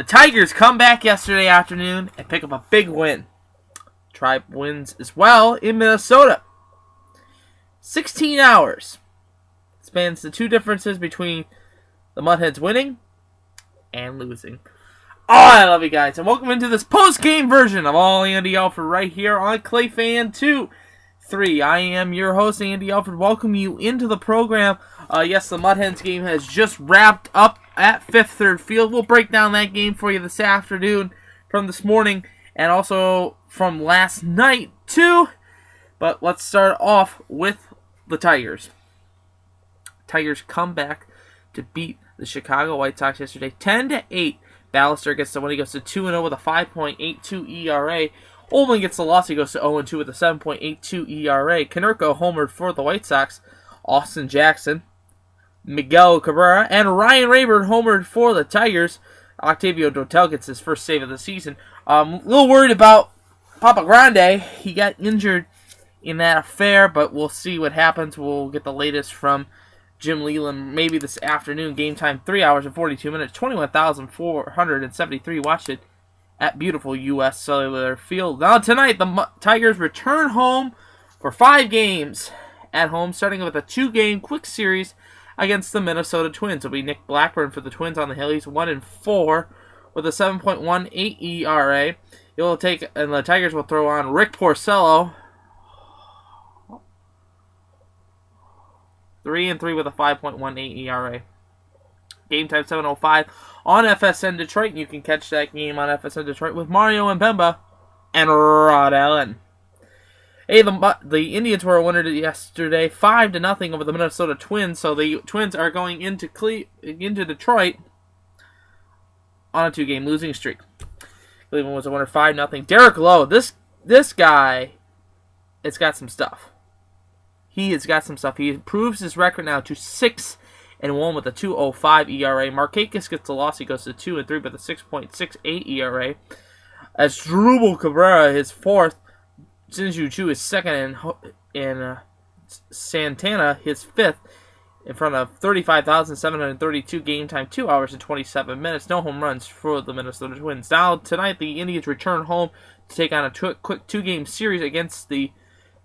The Tigers come back yesterday afternoon and pick up a big win. Tribe wins as well in Minnesota. 16 hours spans the two differences between the Mud Hens winning and losing. Oh, I love you guys, and welcome into this post-game version of All Andy Alfred right here on Clay Fan 2-3. I am your host, Andy Alfred. Welcome you into the program. Yes, the Mud Hens game has just wrapped up at Fifth Third Field. We'll break down that game for you this afternoon from this morning and also from last night too. But let's start off with the Tigers. Tigers come back to beat the Chicago White Sox yesterday 10-8. Ballister gets the win. He goes to 2-0 with a 5.82 ERA. Olman gets the loss. He goes to 0-2 with a 7.82 ERA. Konerko homered for the White Sox. Austin Jackson, Miguel Cabrera, and Ryan Rayburn homered for the Tigers. Octavio Dotel gets his first save of the season. A little worried about Papa Grande. He got injured in that affair, but we'll see what happens. We'll get the latest from Jim Leland maybe this afternoon. Game time 3 hours and 42 minutes. 21,473 watched it at beautiful U.S. Cellular Field. Now tonight, the Tigers return home for 5 games at home, starting with a 2-game quick series against the Minnesota Twins. It'll be Nick Blackburn for the Twins on the hill. He's 1-4 with a 7.18 ERA. And the Tigers will throw on Rick Porcello, 3-3 with a 5.18 ERA. Game time 7:05 on FSN Detroit. And you can catch that game on FSN Detroit with Mario Mbemba and Rod Allen. Hey, the Indians were a winner yesterday, 5-0 over the Minnesota Twins. So the Twins are going into Detroit on a 2-game losing streak. Cleveland was a winner, 5-0. Derek Lowe, this guy has got some stuff. He has got some stuff. He improves his record now to 6-1 with a 2.05 ERA. Markakis gets the loss. He goes to 2-3 with a 6.68 ERA. As Drubal Cabrera, his fourth. Sinju Chu is second, and Santana, his fifth, in front of 35,732 game time, 2 hours and 27 minutes. No home runs for the Minnesota Twins. Now, tonight, the Indians return home to take on a quick 2-game series against the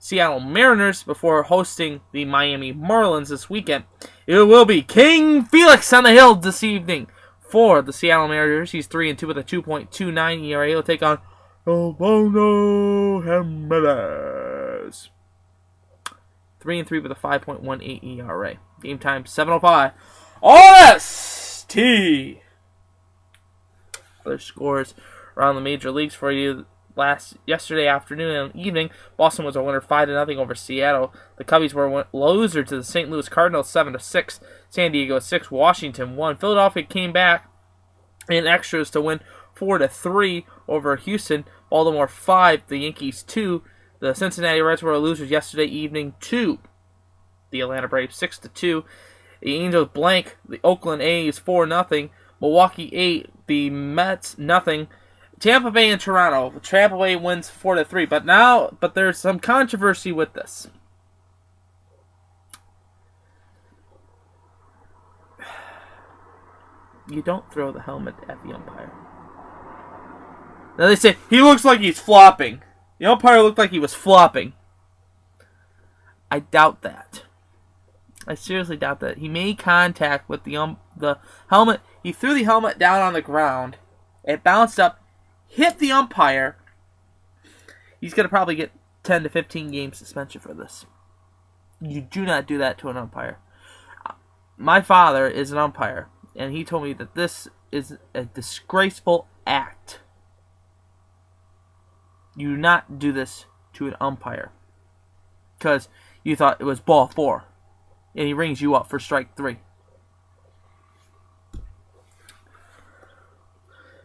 Seattle Mariners before hosting the Miami Marlins this weekend. It will be King Felix on the hill this evening for the Seattle Mariners. He's 3-2 with a 2.29 ERA. He'll take on Bono Jimenez. 3-3 with a 5.18 ERA. Game time 7:05. OST. Other scores around the major leagues for you. Yesterday afternoon and evening, Boston was a winner 5-0 over Seattle. The Cubbies were a loser to the St. Louis Cardinals 7-6. San Diego 6. Washington 1. Philadelphia came back in extras to win 4-3 over Houston. Baltimore 5. The Yankees 2. The Cincinnati Reds were losers yesterday evening 2. The Atlanta Braves 6-2. The Angels blank the Oakland A's 4-0. Milwaukee 8. The Mets 0. Tampa Bay and Toronto. Tampa Bay wins 4-3. But there's some controversy with this. You don't throw the helmet at the umpire. Now they say, he looks like he's flopping. The umpire looked like he was flopping. I doubt that. I seriously doubt that. He made contact with the helmet. He threw the helmet down on the ground. It bounced up, hit the umpire. He's going to probably get 10 to 15 game suspension for this. You do not do that to an umpire. My father is an umpire, and he told me that this is a disgraceful act. You do not do this to an umpire. Because you thought it was ball 4. And he rings you up for strike 3.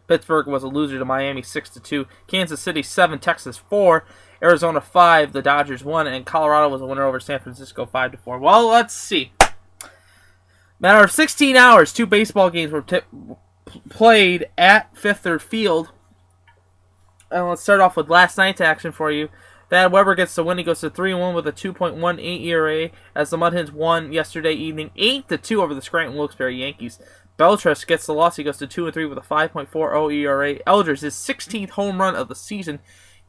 Pittsburgh was a loser to Miami 6-2. Kansas City 7, Texas 4. Arizona 5, the Dodgers 1. And Colorado was a winner over San Francisco 5-4. Well, let's see. Matter of 16 hours, 2 baseball games were played at Fifth Third Field. And let's start off with last night's action for you. Thad Weber gets the win. He goes to 3-1 with a 2.18 ERA as the Mud Hens won yesterday evening 8-2 over the Scranton Wilkes-Barre Yankees. Beltran gets the loss. He goes to 2-3 with a 5.40 ERA. Elders, his 16th home run of the season.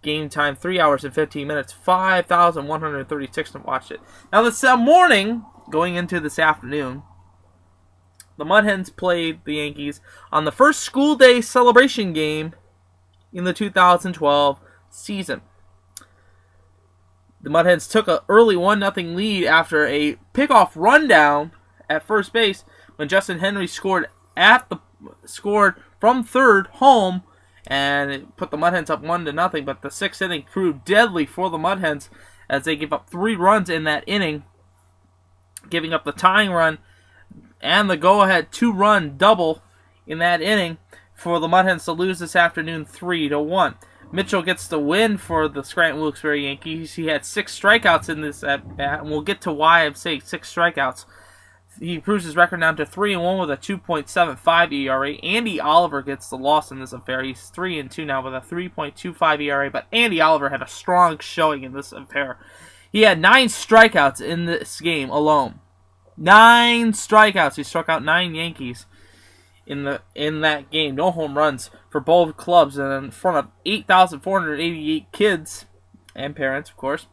Game time, 3 hours and 15 minutes. 5,136 to watch it. Now, this morning, going into this afternoon, the Mud Hens played the Yankees on the first school day celebration game in the 2012 season. The Mud Hens took an early 1-0 lead after a pickoff rundown at first base when Justin Henry scored from third home, and it put the Mud Hens up 1-0. But the sixth inning proved deadly for the Mud Hens as they gave up 3 runs in that inning, giving up the tying run and the go-ahead 2-run double in that inning for the Mud Hens to lose this afternoon 3-1. Mitchell gets the win for the Scranton Wilkes-Barre Yankees. He had 6 strikeouts in this at-bat, and we'll get to why I'm saying 6 strikeouts. He improves his record down to 3-1 with a 2.75 ERA. Andy Oliver gets the loss in this affair. He's 3-2 now with a 3.25 ERA, but Andy Oliver had a strong showing in this affair. He had 9 strikeouts in this game alone. 9 strikeouts. He struck out 9 Yankees in that game. No home runs for both clubs, and in front of 8,488 kids and parents, of course.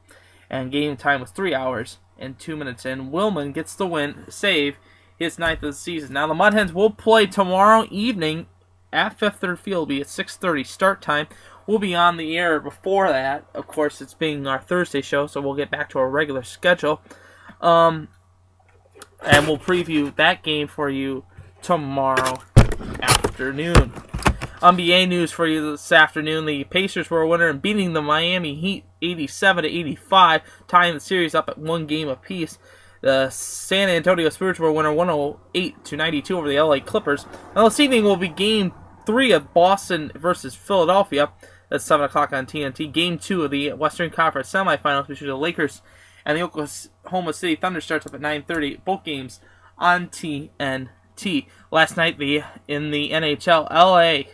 And game time was 3 hours and 2 minutes. And Willman gets the win, save his 9th of the season. Now the Mud Hens will play tomorrow evening at Fifth Third Field. It'll be at 6:30 start time. We'll be on the air before that. Of course, it's being our Thursday show, so we'll get back to our regular schedule. And we'll preview that game for you tomorrow afternoon. NBA news for you this afternoon. The Pacers were a winner in beating the Miami Heat 87-85, tying the series up at 1 game apiece. The San Antonio Spurs were a winner 108-92 over the LA Clippers. Now this evening will be Game 3 of Boston versus Philadelphia. That's 7 o'clock on TNT. Game 2 of the Western Conference semifinals between the Lakers and the Oklahoma City Thunder starts up at 9:30. Both games on TNT. Last night in the NHL, LA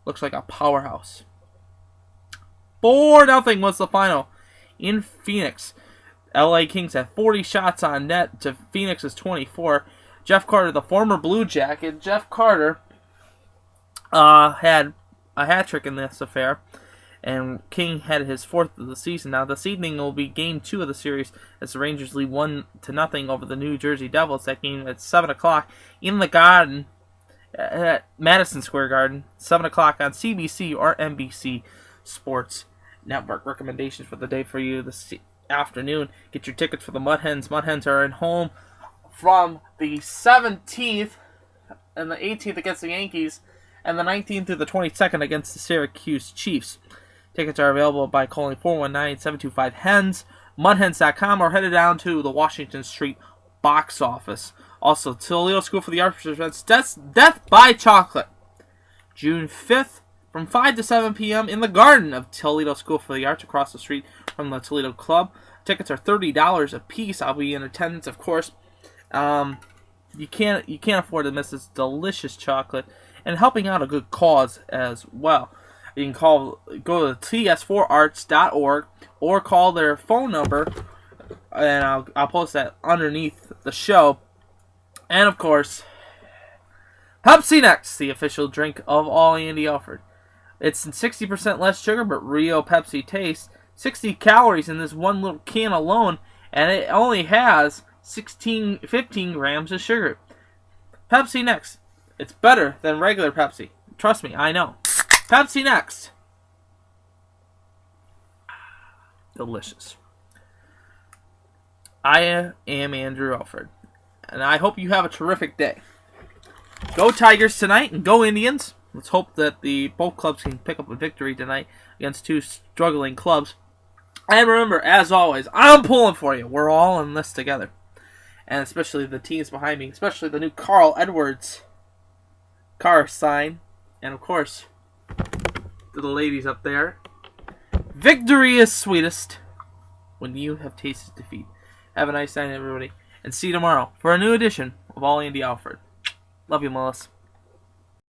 looks like a powerhouse. 4-0 was the final in Phoenix. LA Kings had 40 shots on net to Phoenix's 24. Jeff Carter, the former Blue Jacket, had a hat trick in this affair, and King had his 4th of the season. Now this evening will be Game 2 of the series as the Rangers lead 1-0 over the New Jersey Devils. That game at 7 o'clock in the Garden at Madison Square Garden, 7 o'clock on CBC or NBC Sports Network. Recommendations for the day for you this afternoon. Get your tickets for the Mud Hens. Mud Hens are in home from the 17th and the 18th against the Yankees, and the 19th through the 22nd against the Syracuse Chiefs. Tickets are available by calling 419-725-HENS, mudhens.com, or headed down to the Washington Street box office. Also, Toledo School for the Arts presents Death by Chocolate, June 5th from 5 to 7 p.m. in the garden of Toledo School for the Arts across the street from the Toledo Club. Tickets are $30 a piece. I'll be in attendance, of course. You can't afford to miss this delicious chocolate and helping out a good cause as well. You can go to ts4arts.org or call their phone number, and I'll post that underneath the show. And of course, Pepsi Next, the official drink of All Andy Alfred. It's 60% less sugar, but real Pepsi taste. 60 calories in this one little can alone, and it only has 15 grams of sugar. Pepsi Next. It's better than regular Pepsi. Trust me, I know. Pepsi Next. Delicious. I am Andrew Alfred, and I hope you have a terrific day. Go Tigers tonight, and go Indians. Let's hope that both clubs can pick up a victory tonight against 2 struggling clubs. And remember, as always, I'm pulling for you. We're all in this together. And especially the teams behind me, especially the new Carl Edwards car sign. And of course, to the ladies up there, victory is sweetest when you have tasted defeat. Have a nice night, everybody. And see you tomorrow for a new edition of All Andy Alfred. Love you, Melissa.